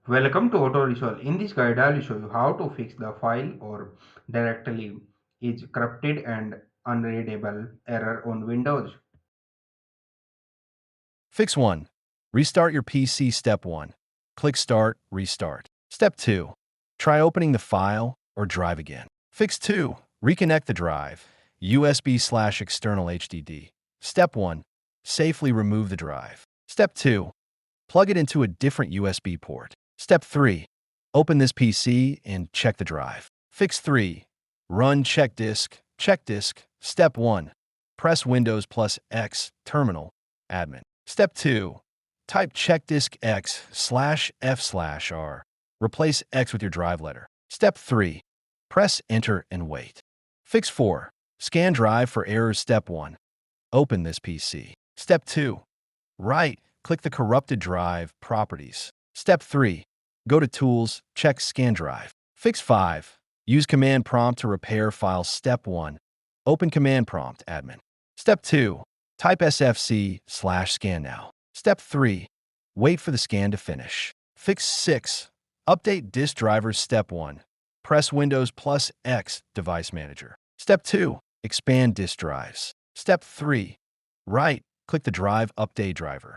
Welcome to Auto Resolve. In this guide, I'll show you how to fix the file or directory is corrupted and unreadable error on Windows. Fix 1. Restart your PC. Step 1. Click Start, Restart. Step 2. Try opening the file or drive again. Fix 2. Reconnect the drive, USB/external HDD. Step 1. Safely remove the drive. Step 2. Plug it into a different USB port. Step 3. Open this PC and check the drive. Fix 3. Run check disk. Check disk. Step 1. Press Windows plus X, terminal, admin. Step 2. Type check disk X/F/R. Replace X with your drive letter. Step 3. Press Enter and wait. Fix 4. Scan drive for errors. Step 1. Open this PC. Step 2. Right-click the corrupted drive, Properties. Step 3. Go to Tools, check Scan drive. Fix 5. Use Command Prompt to repair files. Step 1. Open Command Prompt, admin. Step 2. Type SFC/scan now. Step 3. Wait for the scan to finish. Fix 6. Update disk drivers. Step 1. Press Windows plus X, Device Manager. Step 2. Expand disk drives. Step 3. Right-click the drive, Update driver.